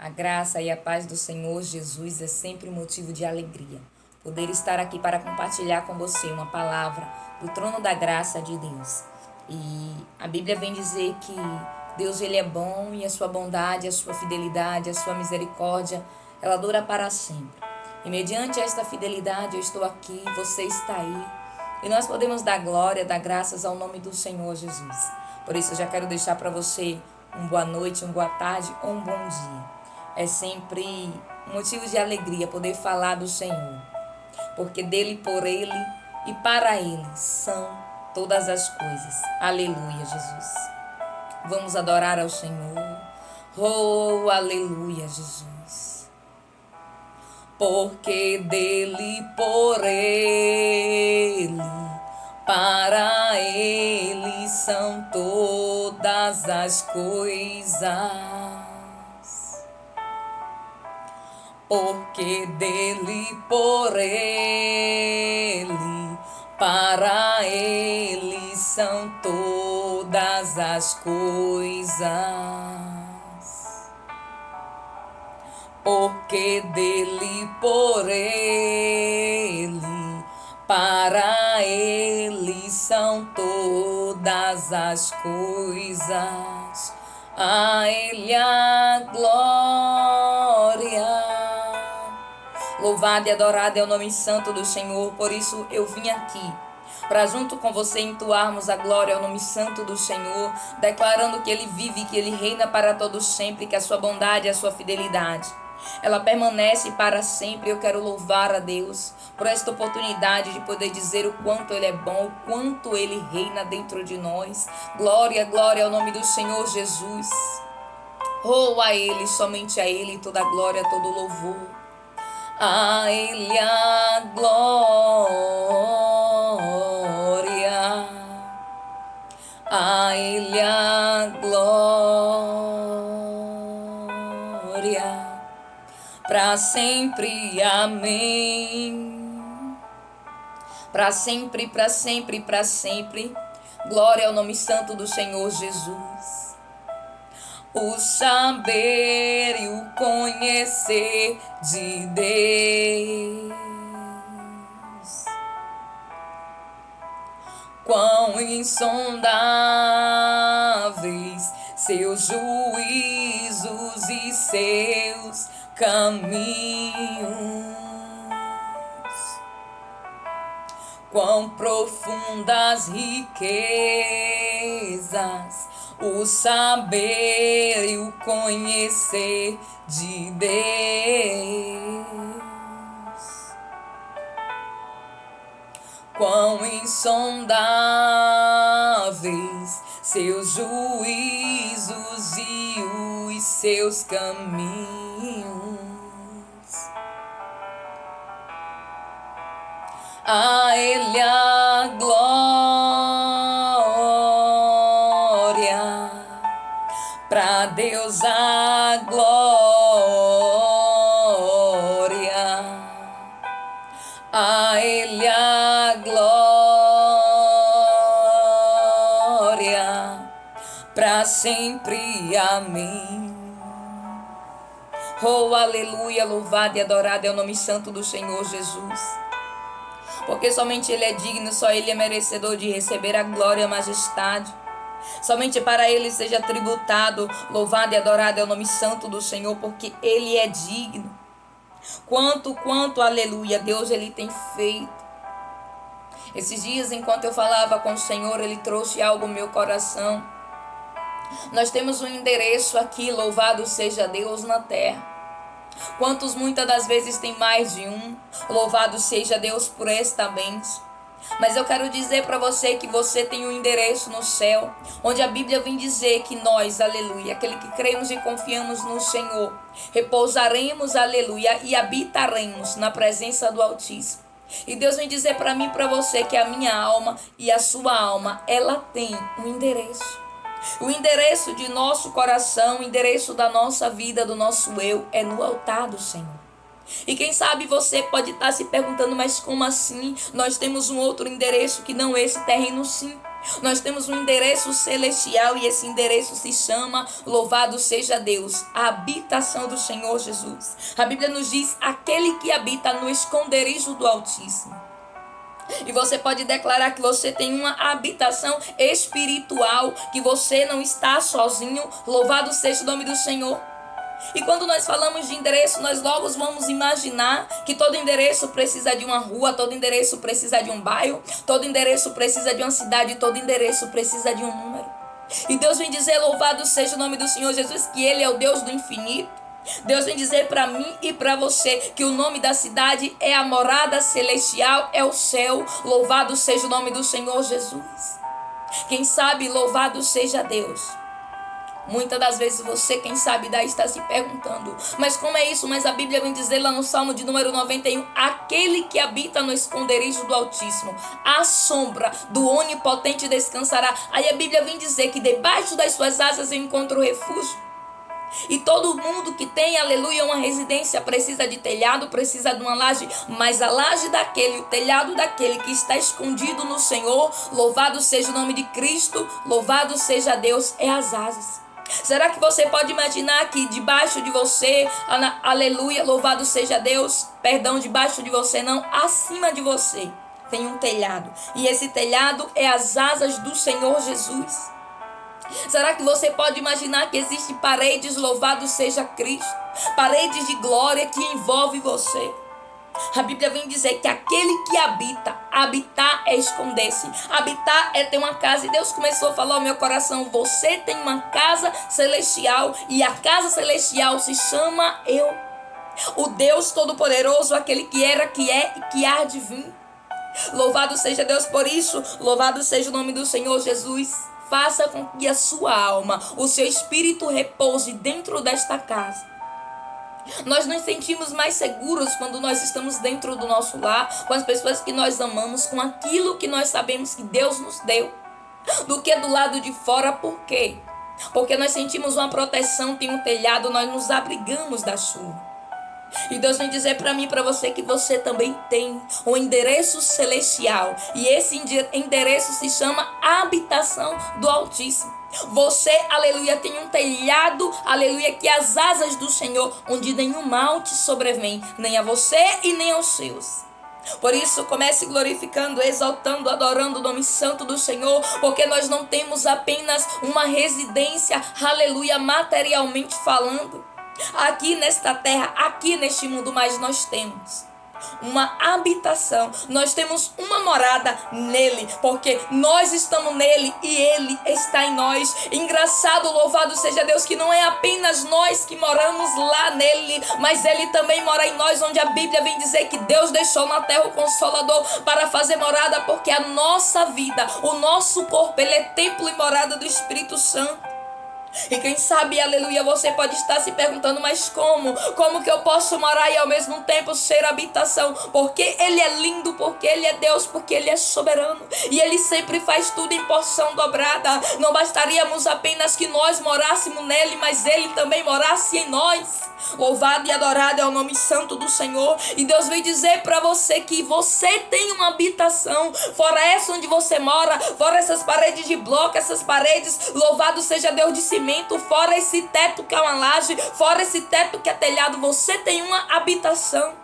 A graça e a paz do Senhor Jesus é sempre motivo de alegria. Poder estar aqui para compartilhar com você uma palavra do trono da graça de Deus. E a Bíblia vem dizer que Deus ele é bom e a sua bondade, a sua fidelidade, a sua misericórdia, ela dura para sempre. E mediante esta fidelidade eu estou aqui, você está aí. E nós podemos dar glória, dar graças ao nome do Senhor Jesus. Por isso eu já quero deixar para você uma boa noite, uma boa tarde ou um bom dia. É sempre um motivo de alegria poder falar do Senhor, porque dele, por ele e para ele são todas as coisas. Aleluia, Jesus. Vamos adorar ao Senhor. Oh, aleluia, Jesus. Porque dele, por ele, para ele são todas as coisas. Porque dele, por ele, para ele são todas as coisas. Porque dele, por ele, para ele são todas as coisas. A ele a glória. Louvado e adorado é o nome santo do Senhor, por isso eu vim aqui, para junto com você entoarmos a glória ao nome santo do Senhor, declarando que Ele vive, que Ele reina para todos sempre, que a sua bondade e a sua fidelidade, ela permanece para sempre. Eu quero louvar a Deus por esta oportunidade de poder dizer o quanto Ele é bom, o quanto Ele reina dentro de nós. Glória, glória ao nome do Senhor Jesus. Oh, a Ele, somente a Ele, toda a glória, todo o louvor. A ele a glória, a ele a glória, para sempre, amém. Para sempre, para sempre, para sempre, glória ao nome santo do Senhor Jesus. O saber e o conhecer de Deus, quão insondáveis seus juízos e seus caminhos, quão profundas riquezas o saber e o conhecer de Deus, quão insondáveis seus juízos e os seus caminhos. A ele a glória, pra Deus a glória, a ele a glória, pra sempre, amém. Oh, aleluia, louvado e adorado é o nome santo do Senhor Jesus. Porque somente Ele é digno, só Ele é merecedor de receber a glória e a majestade. Somente para Ele seja tributado, louvado e adorado é o nome santo do Senhor, porque Ele é digno. Quanto, aleluia, Deus Ele tem feito. Esses dias, enquanto eu falava com o Senhor, Ele trouxe algo ao meu coração. Nós temos um endereço aqui, louvado seja Deus na terra. Quantos muitas das vezes tem mais de um? Louvado seja Deus por esta bênção. Mas eu quero dizer para você que você tem um endereço no céu, onde a Bíblia vem dizer que nós, aleluia, aquele que cremos e confiamos no Senhor, repousaremos, aleluia, e habitaremos na presença do Altíssimo. E Deus vem dizer para mim e para você que a minha alma e a sua alma, ela tem um endereço. O endereço de nosso coração, o endereço da nossa vida, do nosso eu, é no altar do Senhor. E quem sabe você pode estar se perguntando, mas como assim? Nós temos um outro endereço que não esse terreno, sim. Nós temos um endereço celestial e esse endereço se chama, louvado seja Deus, a habitação do Senhor Jesus. A Bíblia nos diz, aquele que habita no esconderijo do Altíssimo. E você pode declarar que você tem uma habitação espiritual, que você não está sozinho, louvado seja o nome do Senhor. E quando nós falamos de endereço, nós logo vamos imaginar que todo endereço precisa de uma rua, todo endereço precisa de um bairro, todo endereço precisa de uma cidade, todo endereço precisa de um número. E Deus vem dizer, louvado seja o nome do Senhor Jesus, que Ele é o Deus do infinito. Deus vem dizer para mim e para você que o nome da cidade é a morada celestial, é o céu. Louvado seja o nome do Senhor Jesus. Quem sabe, louvado seja Deus. Muitas das vezes você, quem sabe, daí está se perguntando, mas como é isso? Mas a Bíblia vem dizer lá no Salmo de número 91, aquele que habita no esconderijo do Altíssimo, à sombra do Onipotente descansará. Aí a Bíblia vem dizer que debaixo das suas asas eu encontro refúgio. E todo mundo que tem, aleluia, uma residência precisa de telhado, precisa de uma laje, mas a laje daquele, o telhado daquele que está escondido no Senhor, louvado seja o nome de Cristo, louvado seja Deus, é as asas. Será que você pode imaginar que debaixo de você, aleluia, louvado seja Deus, perdão, debaixo de você não, acima de você tem um telhado, e esse telhado é as asas do Senhor Jesus. Será que você pode imaginar que existem paredes, louvado seja Cristo, paredes de glória que envolvem você? A Bíblia vem dizer que aquele que habita, habitar é esconder-se, habitar é ter uma casa. E Deus começou a falar ao meu coração, você tem uma casa celestial e a casa celestial se chama eu, o Deus Todo-Poderoso, aquele que era, que é e que há de vir. Louvado seja Deus por isso, louvado seja o nome do Senhor Jesus. Faça com que a sua alma, o seu espírito repouse dentro desta casa. Nós nos sentimos mais seguros quando nós estamos dentro do nosso lar, com as pessoas que nós amamos, com aquilo que nós sabemos que Deus nos deu, do que do lado de fora. Por quê? Porque nós sentimos uma proteção, tem um telhado, nós nos abrigamos da chuva. E Deus vem dizer para mim e para você que você também tem um endereço celestial. E esse endereço se chama habitação do Altíssimo. Você, aleluia, tem um telhado, aleluia, que é as asas do Senhor, onde nenhum mal te sobrevém, nem a você e nem aos seus. Por isso, comece glorificando, exaltando, adorando o nome santo do Senhor, porque nós não temos apenas uma residência, aleluia, materialmente falando, aqui nesta terra, aqui neste mundo, mas nós temos uma habitação, nós temos uma morada nele, porque nós estamos nele e ele está em nós. Engraçado, louvado seja Deus, que não é apenas nós que moramos lá nele, mas ele também mora em nós, onde a Bíblia vem dizer que Deus deixou na terra o Consolador para fazer morada, porque a nossa vida, o nosso corpo, ele é templo e morada do Espírito Santo. E quem sabe, aleluia, você pode estar se perguntando, mas como? Como que eu posso morar e ao mesmo tempo ser habitação? Porque ele é lindo, porque ele é Deus, porque ele é soberano. E ele sempre faz tudo em porção dobrada. Não bastaríamos apenas que nós morássemos nele, mas ele também morasse em nós. Louvado e adorado é o nome santo do Senhor. E Deus vem dizer para você que você tem uma habitação, fora essa onde você mora, fora essas paredes de bloco, essas paredes, louvado seja Deus, de cimento, fora esse teto que é uma laje, fora esse teto que é telhado, você tem uma habitação.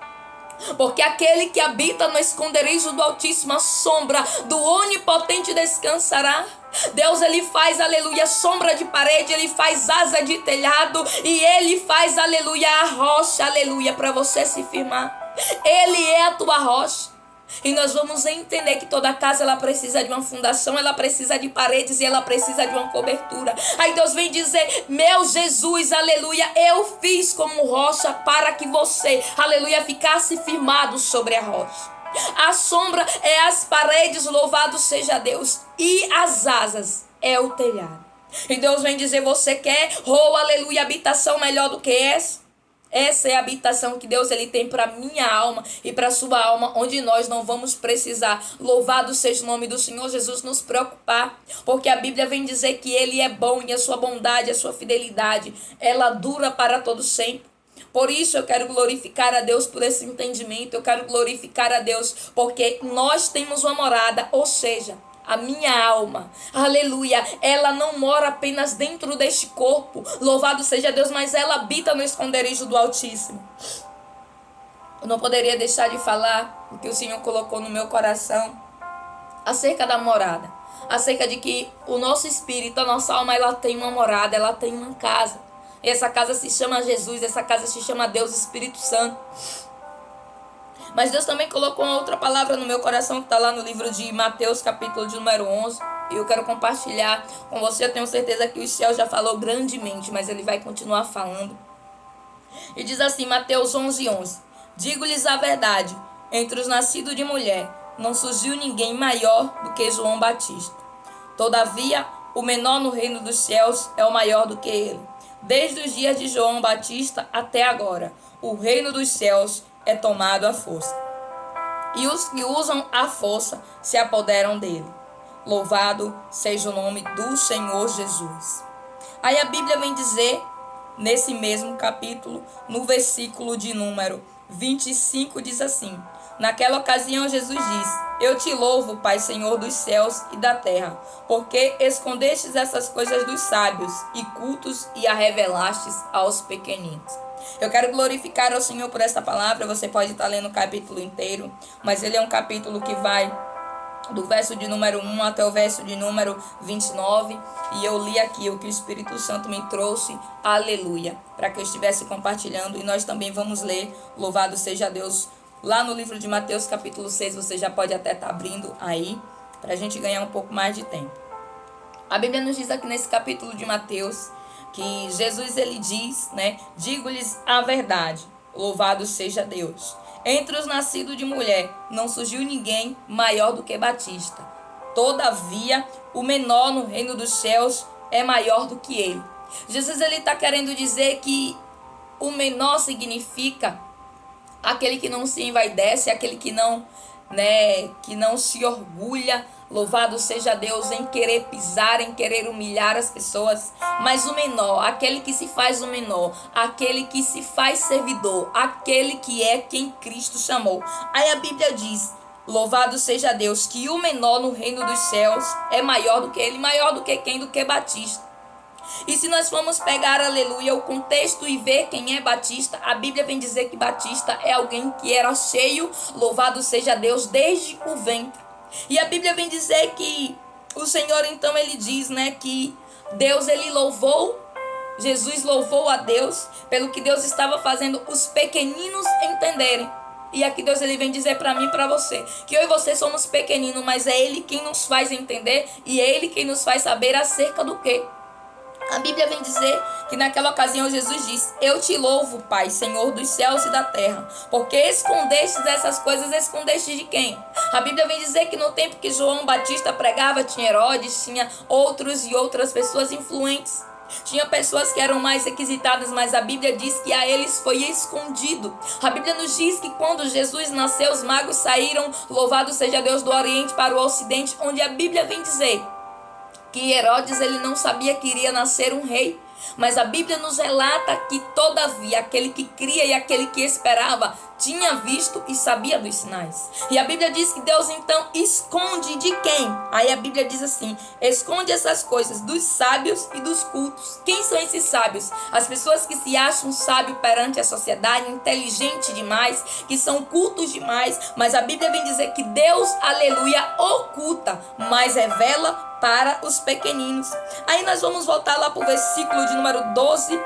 Porque aquele que habita no esconderijo do Altíssimo, a sombra do Onipotente descansará. Deus, ele faz, aleluia, sombra de parede, ele faz asa de telhado e ele faz, aleluia, a rocha, aleluia, para você se firmar. Ele é a tua rocha. E nós vamos entender que toda casa, ela precisa de uma fundação, ela precisa de paredes e ela precisa de uma cobertura. Aí Deus vem dizer, meu Jesus, aleluia, eu fiz como rocha para que você, aleluia, ficasse firmado sobre a rocha. A sombra é as paredes, louvado seja Deus, e as asas é o telhado. E Deus vem dizer, você quer, aleluia, habitação melhor do que essa? Essa é a habitação que Deus, ele tem para minha alma e para sua alma, onde nós não vamos precisar, louvado seja o nome do Senhor Jesus, nos preocupar, porque a Bíblia vem dizer que ele é bom e a sua bondade, a sua fidelidade, ela dura para todo sempre. Por isso eu quero glorificar a Deus por esse entendimento, eu quero glorificar a Deus porque nós temos uma morada, ou seja, A minha alma, aleluia, ela não mora apenas dentro deste corpo, louvado seja Deus, mas ela habita no esconderijo do Altíssimo. Eu não poderia deixar de falar o que o Senhor colocou no meu coração acerca da morada, acerca de que o nosso espírito, a nossa alma, ela tem uma morada, ela tem uma casa. E essa casa se chama Jesus, essa casa se chama Deus Espírito Santo. Mas Deus também colocou uma outra palavra no meu coração que está lá no livro de Mateus, capítulo de número 11. E eu quero compartilhar com você. Eu tenho certeza que o céu já falou grandemente, mas ele vai continuar falando. E diz assim, Mateus 11:11. Digo-lhes a verdade, entre os nascidos de mulher, não surgiu ninguém maior do que João Batista. Todavia, o menor no reino dos céus é o maior do que ele. Desde os dias de João Batista até agora, o reino dos céus é tomado à força. E os que usam a força se apoderam dele. Louvado seja o nome do Senhor Jesus. Aí a Bíblia vem dizer, nesse mesmo capítulo, no versículo de número 25, diz assim: naquela ocasião Jesus disse: eu te louvo, Pai, Senhor dos céus e da terra, porque escondestes essas coisas dos sábios e cultos e a revelastes aos pequeninos. Eu quero glorificar ao Senhor por esta palavra. Você pode estar lendo o capítulo inteiro, mas ele é um capítulo que vai do verso de número 1 até o verso de número 29. E eu li aqui o que o Espírito Santo me trouxe, aleluia, para que eu estivesse compartilhando. E nós também vamos ler, louvado seja Deus, lá no livro de Mateus capítulo 6. Você já pode até estar abrindo aí, para a gente ganhar um pouco mais de tempo. A Bíblia nos diz aqui nesse capítulo de Mateus que Jesus, ele diz, né? Digo-lhes a verdade, louvado seja Deus. Entre os nascidos de mulher, não surgiu ninguém maior do que Batista. Todavia, o menor no reino dos céus é maior do que ele. Jesus, ele está querendo dizer que o menor significa aquele que não se envaidece, aquele que não se orgulha. Louvado seja Deus, em querer pisar, em querer humilhar as pessoas. Mas o menor, aquele que se faz o menor, aquele que se faz servidor, aquele que é quem Cristo chamou. Aí a Bíblia diz, louvado seja Deus, que o menor no reino dos céus é maior do que ele. Maior do que quem? Do que Batista. E se nós formos pegar, aleluia, o contexto e ver quem é Batista, a Bíblia vem dizer que Batista é alguém que era cheio, louvado seja Deus, desde o ventre. E a Bíblia vem dizer que o Senhor, então, ele diz, né, que Deus, ele louvou, Jesus louvou a Deus pelo que Deus estava fazendo os pequeninos entenderem. E aqui Deus, ele vem dizer para mim e para você que eu e você somos pequeninos, mas é Ele quem nos faz entender e é Ele quem nos faz saber acerca do quê? A Bíblia vem dizer que naquela ocasião Jesus disse: eu te louvo, Pai, Senhor dos céus e da terra, porque escondestes essas coisas. Escondestes de quem? A Bíblia vem dizer que no tempo que João Batista pregava, tinha Herodes, tinha outros e outras pessoas influentes. Tinha pessoas que eram mais requisitadas, mas a Bíblia diz que a eles foi escondido. A Bíblia nos diz que quando Jesus nasceu, os magos saíram, louvado seja Deus, do Oriente para o Ocidente, onde a Bíblia vem dizer que Herodes, ele não sabia que iria nascer um rei. Mas a Bíblia nos relata que todavia aquele que cria e aquele que esperava tinha visto e sabia dos sinais. E a Bíblia diz que Deus então esconde de quem? Aí a Bíblia diz assim: esconde essas coisas dos sábios e dos cultos. Quem são esses sábios? As pessoas que se acham sábios perante a sociedade, inteligente demais, que são cultos demais. Mas a Bíblia vem dizer que Deus, aleluia, oculta, mas revela para os pequeninos. Aí nós vamos voltar lá para o versículo de número 12,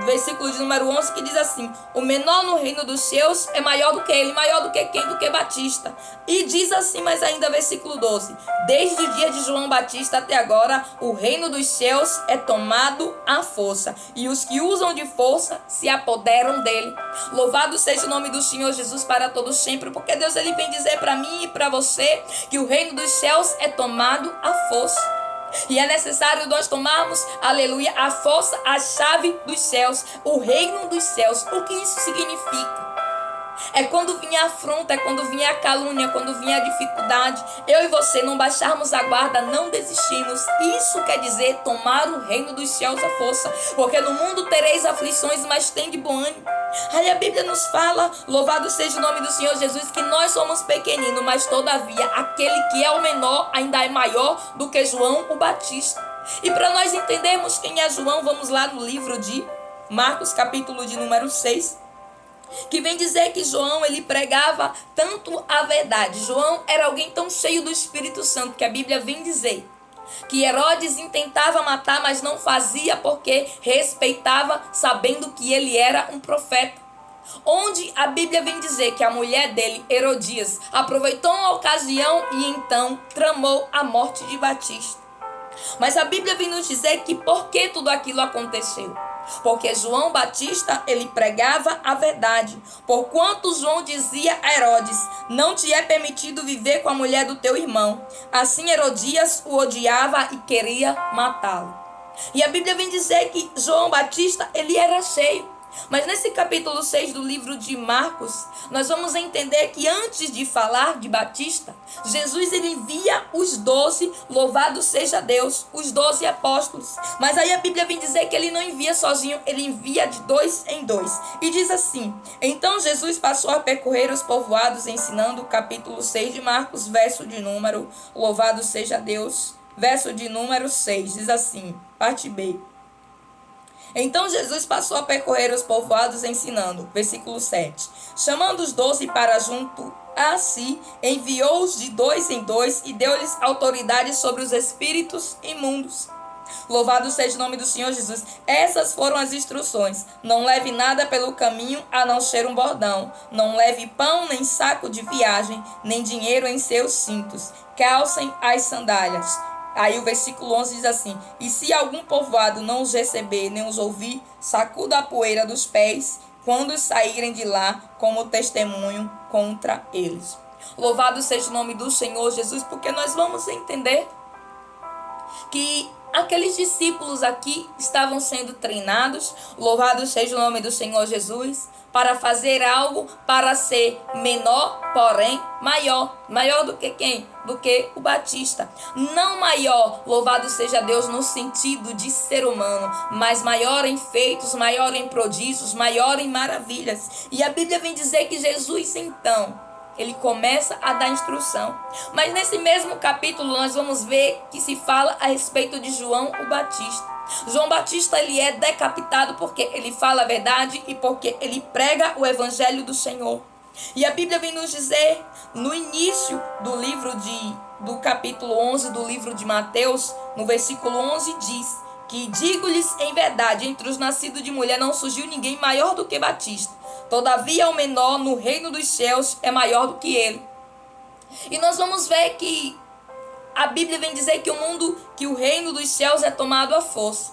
versículo de número 11, que diz assim: o menor no reino dos céus é maior do que ele. Maior do que quem? Do que Batista. E diz assim, mas ainda versículo 12: desde o dia de João Batista até agora, o reino dos céus é tomado à força, e os que usam de força se apoderam dele. Louvado seja o nome do Senhor Jesus para todos sempre, porque Deus, ele vem dizer para mim e para você que o reino dos céus é tomado à força. E é necessário nós tomarmos, aleluia, a força, a chave dos céus, o reino dos céus. O que isso significa? É quando vinha a afronta, é quando vinha a calúnia, quando vinha a dificuldade. Eu e você não baixarmos a guarda, não desistimos. Isso quer dizer tomar o reino dos céus à força. Porque no mundo tereis aflições, mas tem de bom ânimo. Aí a Bíblia nos fala, louvado seja o nome do Senhor Jesus, que nós somos pequeninos, mas todavia aquele que é o menor ainda é maior do que João o Batista. E para nós entendermos quem é João, vamos lá no livro de Marcos, capítulo de número 6. Que vem dizer que João, ele pregava tanto a verdade. João era alguém tão cheio do Espírito Santo que a Bíblia vem dizer que Herodes intentava matar, mas não fazia porque respeitava, sabendo que ele era um profeta. Onde a Bíblia vem dizer que a mulher dele, Herodias, aproveitou uma ocasião e então tramou a morte de Batista. Mas a Bíblia vem nos dizer que por que tudo aquilo aconteceu? Porque João Batista, ele pregava a verdade. Porquanto João dizia a Herodes: não te é permitido viver com a mulher do teu irmão. Assim Herodias o odiava e queria matá-lo. E a Bíblia vem dizer que João Batista, ele era cheio. Mas nesse capítulo 6 do livro de Marcos, nós vamos entender que antes de falar de Batista, Jesus ele envia os 12, louvado seja Deus, os 12 apóstolos. Mas aí a Bíblia vem dizer que ele não envia sozinho, ele envia de 2 em 2. E diz assim: então Jesus passou a percorrer os povoados ensinando, capítulo 6 de Marcos, verso de número, louvado seja Deus, verso de número 6, diz assim, parte B. Então Jesus passou a percorrer os povoados ensinando. Versículo 7. Chamando os 12 para junto a si, enviou-os de 2 em 2 e deu-lhes autoridade sobre os espíritos imundos. Louvado seja o nome do Senhor Jesus. Essas foram as instruções. Não leve nada pelo caminho a não ser um bordão. Não leve pão, nem saco de viagem, nem dinheiro em seus cintos. Calcem as sandálias. Aí o versículo 11 diz assim: e se algum povoado não os receber, nem os ouvir, sacuda a poeira dos pés, quando saírem de lá, como testemunho contra eles. Louvado seja o nome do Senhor Jesus, porque nós vamos entender que aqueles discípulos aqui estavam sendo treinados, louvado seja o nome do Senhor Jesus, para fazer algo, para ser menor, porém maior. Maior do que quem? Do que o Batista. Não maior, louvado seja Deus, no sentido de ser humano, mas maior em feitos, maior em prodígios, maior em maravilhas. E a Bíblia vem dizer que Jesus, então, ele começa a dar instrução. Mas nesse mesmo capítulo nós vamos ver que se fala a respeito de João o Batista. João Batista ele é decapitado porque ele fala a verdade e porque ele prega o evangelho do Senhor. E a Bíblia vem nos dizer no início do livro do capítulo 11 do livro de Mateus, no versículo 11 diz que digo-lhes em verdade, entre os nascidos de mulher não surgiu ninguém maior do que Batista. Todavia o menor no reino dos céus é maior do que ele. E nós vamos ver que a Bíblia vem dizer que o reino dos céus é tomado à força.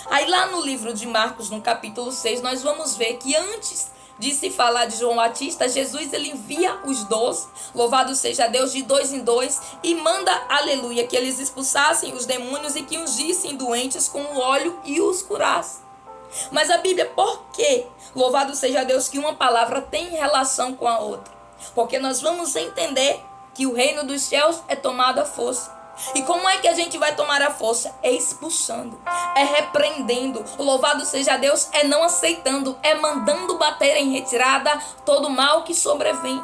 Aí lá no livro de Marcos, no capítulo 6, nós vamos ver que antes de se falar de João Batista, Jesus ele envia os 12, louvado seja Deus, de 2 em 2, e manda, aleluia, que eles expulsassem os demônios e que ungissem doentes com o óleo e os curassem. Mas a Bíblia, por quê? Louvado seja Deus que uma palavra tem relação com a outra. Porque nós vamos entender que o reino dos céus é tomado à força. E como é que a gente vai tomar a força? É expulsando, é repreendendo. Louvado seja Deus, é não aceitando, é mandando bater em retirada todo mal que sobrevém.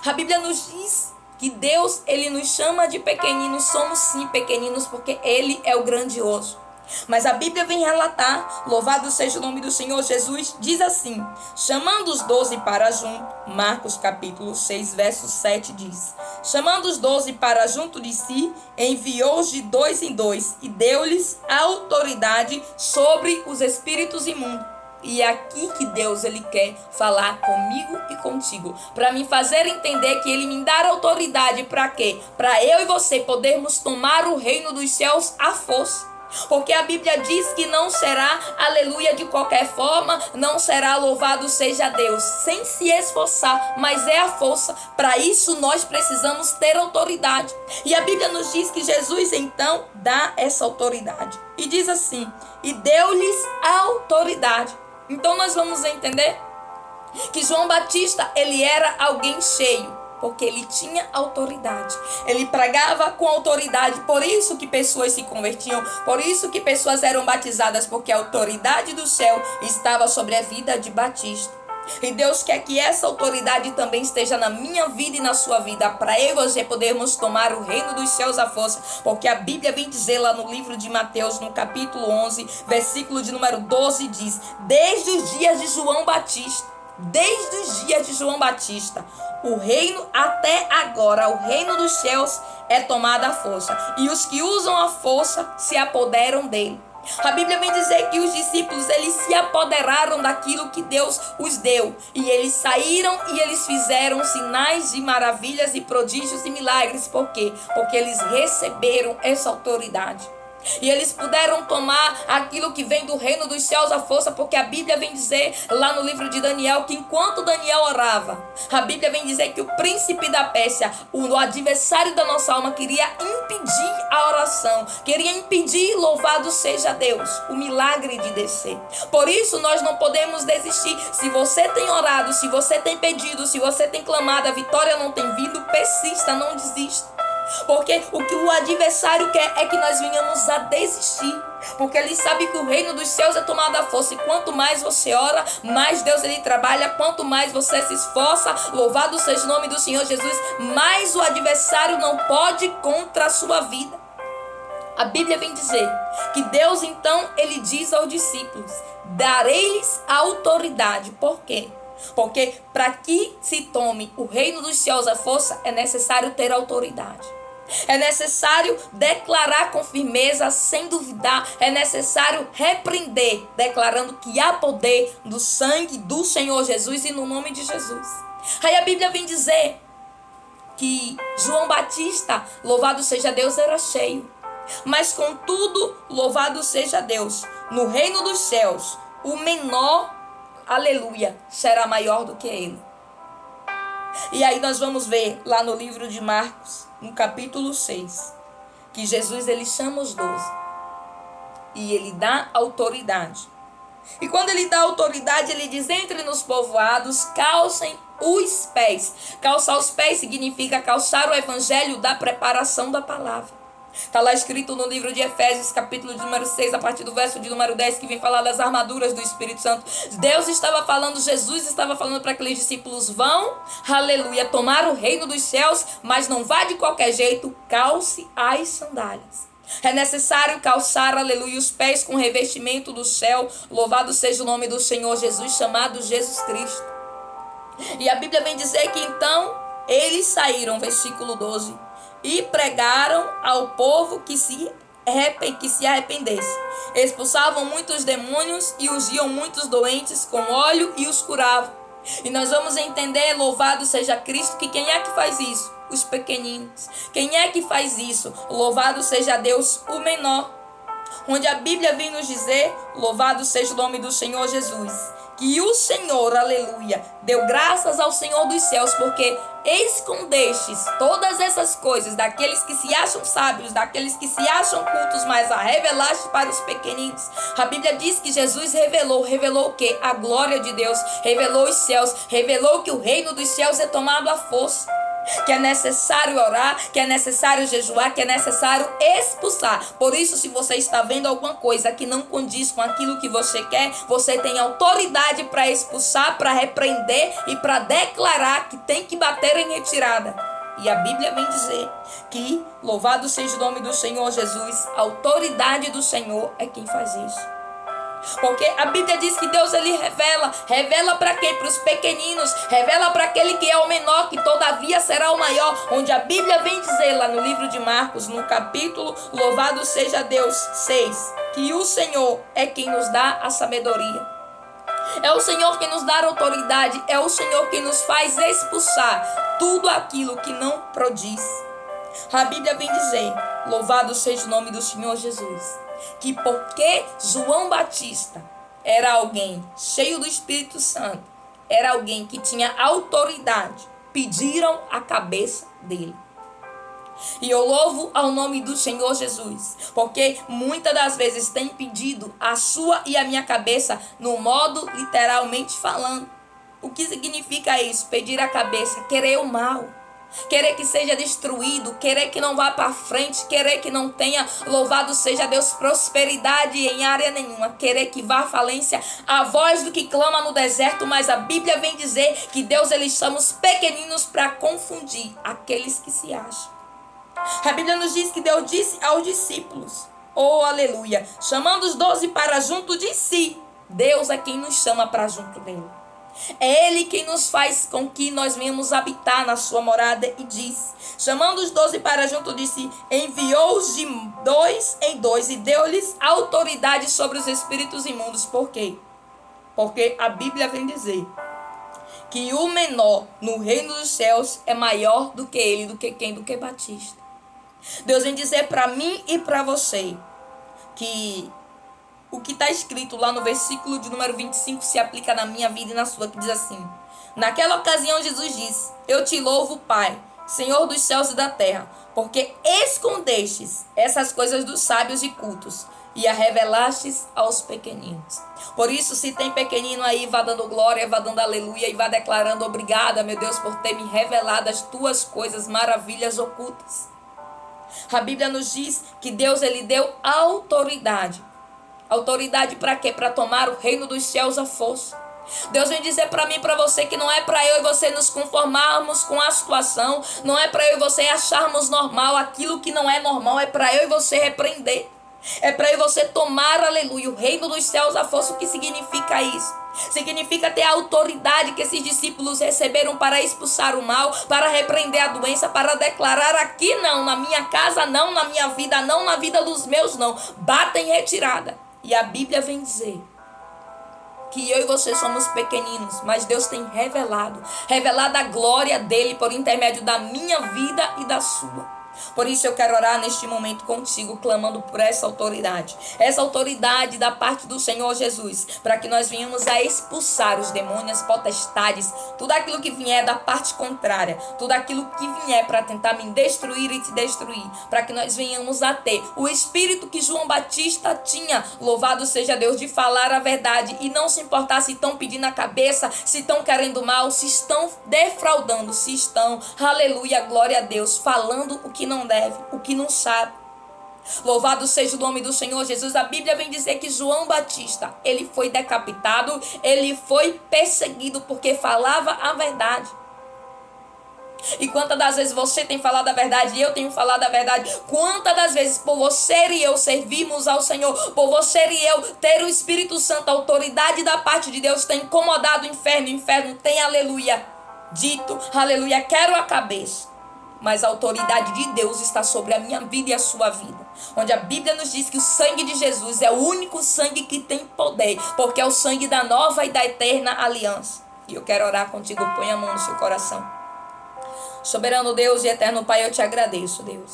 A Bíblia nos diz que Deus, ele nos chama de pequeninos. Somos sim pequeninos porque ele é o grandioso. Mas a Bíblia vem relatar, louvado seja o nome do Senhor Jesus, diz assim: chamando os 12 para junto, Marcos capítulo 6, verso 7 diz: chamando os 12 para junto de si, enviou-os de 2 em 2 e deu-lhes autoridade sobre os espíritos imundos. E é aqui que Deus ele quer falar comigo e contigo, para me fazer entender que ele me dá autoridade para quê? Para eu e você podermos tomar o reino dos céus à força. Porque a Bíblia diz que não será, aleluia, de qualquer forma, não será, louvado seja Deus, sem se esforçar, mas é a força. Para isso nós precisamos ter autoridade. E a Bíblia nos diz que Jesus então dá essa autoridade. E diz assim: e deu-lhes a autoridade. Então nós vamos entender que João Batista, ele era alguém cheio, porque ele tinha autoridade. Ele pregava com autoridade, por isso que pessoas se convertiam, por isso que pessoas eram batizadas, porque a autoridade do céu estava sobre a vida de Batista. E Deus quer que essa autoridade também esteja na minha vida e na sua vida, para eu e você podermos tomar o reino dos céus à força, porque a Bíblia vem dizer lá no livro de Mateus, no capítulo 11, versículo de número 12, diz: desde os dias de João Batista, o reino até agora, o reino dos céus é tomado à força, e os que usam a força se apoderam dele. A Bíblia vem dizer que os discípulos, eles se apoderaram daquilo que Deus os deu, e eles saíram e eles fizeram sinais de maravilhas e prodígios e milagres. Por quê? Porque eles receberam essa autoridade. E eles puderam tomar aquilo que vem do reino dos céus à força, porque a Bíblia vem dizer lá no livro de Daniel que enquanto Daniel orava, a Bíblia vem dizer que o príncipe da Pérsia, o adversário da nossa alma, queria impedir a oração, queria impedir, louvado seja Deus, o milagre de descer. Por isso nós não podemos desistir. Se você tem orado, se você tem pedido, se você tem clamado, a vitória não tem vindo, persista, não desista. Porque o que o adversário quer é que nós venhamos a desistir, porque ele sabe que o reino dos céus é tomado à força, e quanto mais você ora, mais Deus ele trabalha. Quanto mais você se esforça, louvado seja o nome do Senhor Jesus, mais o adversário não pode contra a sua vida. A Bíblia vem dizer que Deus então ele diz aos discípulos: darei-lhes autoridade. Por quê? Porque para que se tome o reino dos céus à força, é necessário ter autoridade. É necessário declarar com firmeza, sem duvidar. É necessário repreender, declarando que há poder do sangue do Senhor Jesus e no nome de Jesus. Aí a Bíblia vem dizer que João Batista, louvado seja Deus, era cheio. Mas contudo, louvado seja Deus, no reino dos céus, o menor, aleluia, será maior do que ele. E aí nós vamos ver lá no livro de Marcos, no capítulo 6, que Jesus ele chama os 12 e ele dá autoridade. E quando ele dá autoridade, ele diz: entre nos povoados, calcem os pés. Calçar os pés significa calçar o evangelho da preparação da palavra. Está lá escrito no livro de Efésios, capítulo de número 6, a partir do verso de número 10, que vem falar das armaduras do Espírito Santo. Deus estava falando, Jesus estava falando para aqueles discípulos: vão, aleluia, tomar o reino dos céus, mas não vá de qualquer jeito, calce as sandálias. É necessário calçar, aleluia, os pés com revestimento do céu, louvado seja o nome do Senhor Jesus, chamado Jesus Cristo. E a Bíblia vem dizer que então eles saíram, versículo 12, e pregaram ao povo que se arrependesse. Expulsavam muitos demônios e ungiam muitos doentes com óleo e os curavam. E nós vamos entender, louvado seja Cristo, que quem é que faz isso? Os pequeninos. Quem é que faz isso? Louvado seja Deus, o menor. Onde a Bíblia vem nos dizer, louvado seja o nome do Senhor Jesus, que o Senhor, aleluia, deu graças ao Senhor dos céus, porque escondestes todas essas coisas daqueles que se acham sábios, daqueles que se acham cultos, mas a revelaste para os pequeninos. A Bíblia diz que Jesus revelou o quê? A glória de Deus, revelou os céus, revelou que o reino dos céus é tomado à força, que é necessário orar, que é necessário jejuar, que é necessário expulsar. Por isso, se você está vendo alguma coisa que não condiz com aquilo que você quer, você tem autoridade para expulsar, para repreender e para declarar que tem que bater em retirada. E a Bíblia vem dizer que, louvado seja o nome do Senhor Jesus, a autoridade do Senhor é quem faz isso. Porque a Bíblia diz que Deus ele revela para quem? Para os pequeninos, revela para aquele que é o menor, que todavia será o maior. Onde a Bíblia vem dizer lá no livro de Marcos, no capítulo, louvado seja Deus, 6, que o Senhor é quem nos dá a sabedoria. É o Senhor quem nos dá a autoridade, é o Senhor quem nos faz expulsar tudo aquilo que não produz. A Bíblia vem dizer, louvado seja o nome do Senhor Jesus, que porque João Batista era alguém cheio do Espírito Santo, era alguém que tinha autoridade, pediram a cabeça dele. E eu louvo ao nome do Senhor Jesus, porque muitas das vezes tem pedido a sua e a minha cabeça, no modo literalmente falando. O que significa isso? Pedir a cabeça, querer o mal. Querer que seja destruído, querer que não vá para frente, querer que não tenha, louvado seja Deus, prosperidade em área nenhuma, querer que vá à falência, a voz do que clama no deserto. Mas a Bíblia vem dizer que Deus, ele chama os pequeninos para confundir aqueles que se acham. A Bíblia nos diz que Deus disse aos discípulos, oh aleluia, chamando os 12 para junto de si. Deus é quem nos chama para junto dele. É Ele quem nos faz com que nós venhamos habitar na sua morada. E diz, chamando os 12 para junto de si, enviou-os de 2 em 2 e deu-lhes autoridade sobre os espíritos imundos. Por quê? Porque a Bíblia vem dizer que o menor no reino dos céus é maior do que ele, do que quem? Do que Batista. Deus vem dizer para mim e para você que o que está escrito lá no versículo de número 25 se aplica na minha vida e na sua, que diz assim: naquela ocasião Jesus disse, eu te louvo, Pai, Senhor dos céus e da terra, porque escondestes essas coisas dos sábios e cultos e a revelastes aos pequeninos. Por isso, se tem pequenino aí, vá dando glória, vá dando aleluia e vá declarando obrigada, meu Deus, por ter me revelado as tuas coisas, maravilhas ocultas. A Bíblia nos diz que Deus, ele deu autoridade. Autoridade para quê? Para tomar o reino dos céus à força. Deus vem dizer para mim e para você que não é para eu e você nos conformarmos com a situação, não é para eu e você acharmos normal aquilo que não é normal, é para eu e você repreender. É para eu e você tomar, aleluia, o reino dos céus à força. O que significa isso? Significa ter a autoridade que esses discípulos receberam para expulsar o mal, para repreender a doença, para declarar aqui não, na minha casa não, na minha vida não, na vida dos meus não. Bata em retirada. E a Bíblia vem dizer que eu e você somos pequeninos, mas Deus tem revelado a glória dele por intermédio da minha vida e da sua. Por isso eu quero orar neste momento contigo, clamando por essa autoridade da parte do Senhor Jesus, para que nós venhamos a expulsar os demônios, potestades, tudo aquilo que vier da parte contrária, tudo aquilo que vier para tentar me destruir e te destruir, para que nós venhamos a ter o espírito que João Batista tinha, louvado seja Deus, de falar a verdade e não se importar se estão pedindo a cabeça, se estão querendo mal, se estão defraudando, se estão, aleluia, glória a Deus, falando o que não deve, o que não sabe. Louvado seja o nome do Senhor Jesus. A Bíblia vem dizer que João Batista, ele foi decapitado, ele foi perseguido porque falava a verdade. E quantas das vezes você tem falado a verdade e eu tenho falado a verdade? Quantas das vezes por você e eu servirmos ao Senhor, por você e eu ter o Espírito Santo, a autoridade da parte de Deus, tem incomodado o inferno tem, aleluia, dito, aleluia, quero a cabeça. Mas a autoridade de Deus está sobre a minha vida e a sua vida. Onde a Bíblia nos diz que o sangue de Jesus é o único sangue que tem poder. Porque é o sangue da nova e da eterna aliança. E eu quero orar contigo. Põe a mão no seu coração. Soberano Deus e eterno Pai, eu te agradeço, Deus.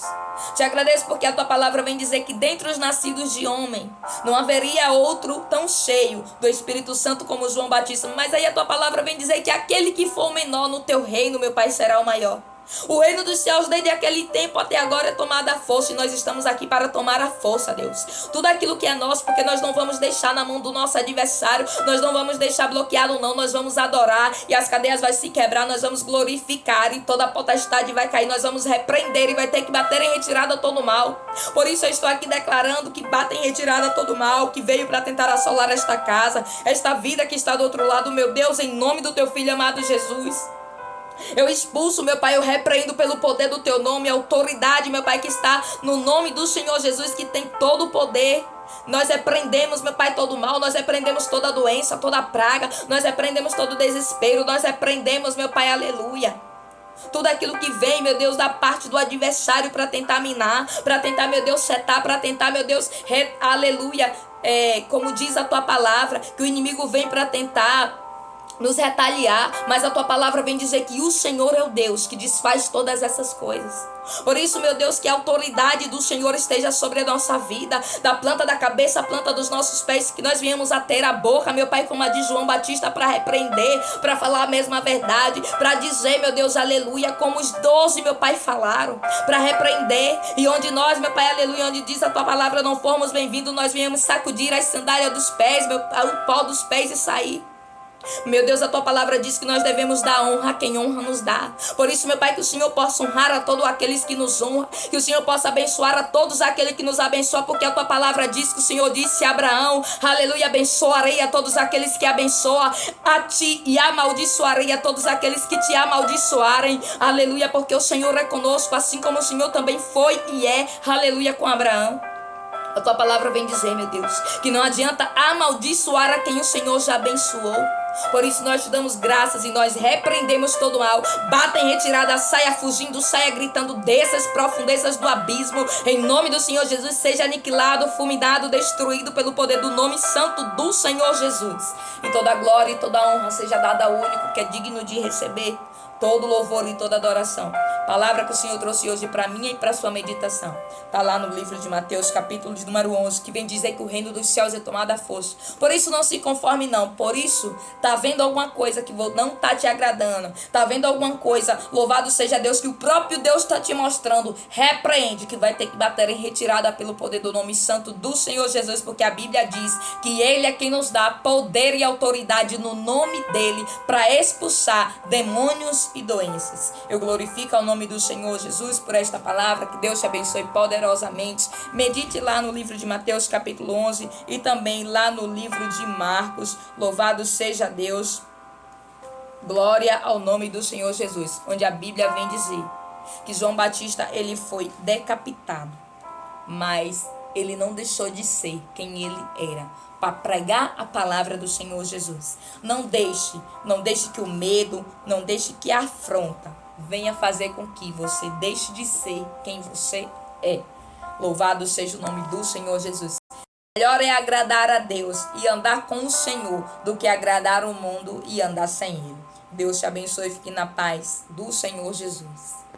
Te agradeço porque a tua palavra vem dizer que dentre os nascidos de homem não haveria outro tão cheio do Espírito Santo como João Batista. Mas aí a tua palavra vem dizer que aquele que for o menor no teu reino, meu Pai, será o maior. O reino dos céus desde aquele tempo até agora é tomado à força. E nós estamos aqui para tomar a força, Deus. Tudo aquilo que é nosso, porque nós não vamos deixar na mão do nosso adversário. Nós não vamos deixar bloqueado, não. Nós vamos adorar e as cadeias vão se quebrar. Nós vamos glorificar e toda a potestade vai cair. Nós vamos repreender e vai ter que bater em retirada todo mal. Por isso eu estou aqui declarando que bate em retirada todo mal que veio para tentar assolar esta casa, esta vida que está do outro lado, meu Deus, em nome do teu Filho amado Jesus. Eu expulso, meu Pai, eu repreendo pelo poder do teu nome, a autoridade, meu Pai, que está no nome do Senhor Jesus, que tem todo o poder. Nós repreendemos, meu Pai, todo o mal, nós repreendemos toda a doença, toda a praga, nós repreendemos todo o desespero, nós repreendemos, meu Pai, aleluia. Tudo aquilo que vem, meu Deus, da parte do adversário para tentar minar, para tentar, meu Deus, setar, para tentar, meu Deus, aleluia, como diz a tua palavra, que o inimigo vem para tentar nos retaliar, mas a tua palavra vem dizer que o Senhor é o Deus que desfaz todas essas coisas. Por isso, meu Deus, que a autoridade do Senhor esteja sobre a nossa vida, da planta da cabeça à planta dos nossos pés, que nós venhamos a ter a boca, meu Pai, como a de João Batista, para repreender, para falar a mesma verdade, para dizer, meu Deus, aleluia, como os 12, meu Pai, falaram, para repreender, e onde nós, meu Pai, aleluia, onde diz a tua palavra, não formos bem-vindos, nós venhamos sacudir as sandálias dos pés, o pó dos pés e sair. Meu Deus, a tua palavra diz que nós devemos dar honra a quem honra nos dá. Por isso, meu Pai, que o Senhor possa honrar a todos aqueles que nos honram, que o Senhor possa abençoar a todos aqueles que nos abençoam, porque a tua palavra diz que o Senhor disse a Abraão, aleluia, abençoarei a todos aqueles que abençoam a ti e amaldiçoarei a todos aqueles que te amaldiçoarem, aleluia, porque o Senhor é conosco, assim como o Senhor também foi e é, aleluia, com Abraão. A tua palavra vem dizer, meu Deus, que não adianta amaldiçoar a quem o Senhor já abençoou. Por isso nós te damos graças e nós repreendemos todo mal. Bata em retirada, saia fugindo, saia gritando dessas profundezas do abismo. Em nome do Senhor Jesus, seja aniquilado, fulminado, destruído pelo poder do nome santo do Senhor Jesus. E toda glória e toda honra seja dada ao único que é digno de receber todo louvor e toda adoração. Palavra que o Senhor trouxe hoje para mim e para sua meditação. Está lá no livro de Mateus, capítulo de número 11, que vem dizer que o reino dos céus é tomado à força. Por isso não se conforme não. Por isso, tá vendo alguma coisa que não tá te agradando. Tá vendo alguma coisa, louvado seja Deus, que o próprio Deus está te mostrando. Repreende, que vai ter que bater em retirada pelo poder do nome santo do Senhor Jesus, porque a Bíblia diz que Ele é quem nos dá poder e autoridade no nome dEle para expulsar demônios e doenças. Eu glorifico ao nome do Senhor Jesus por esta palavra, que Deus te abençoe poderosamente. Medite lá no livro de Mateus capítulo 11 e também lá no livro de Marcos. Louvado seja Deus. Glória ao nome do Senhor Jesus, onde a Bíblia vem dizer que João Batista ele foi decapitado, mas ele não deixou de ser quem ele era, para pregar a palavra do Senhor Jesus. Não deixe que o medo, não deixe que a afronta venha fazer com que você deixe de ser quem você é. Louvado seja o nome do Senhor Jesus. Melhor é agradar a Deus e andar com o Senhor do que agradar o mundo e andar sem Ele. Deus te abençoe e fique na paz do Senhor Jesus.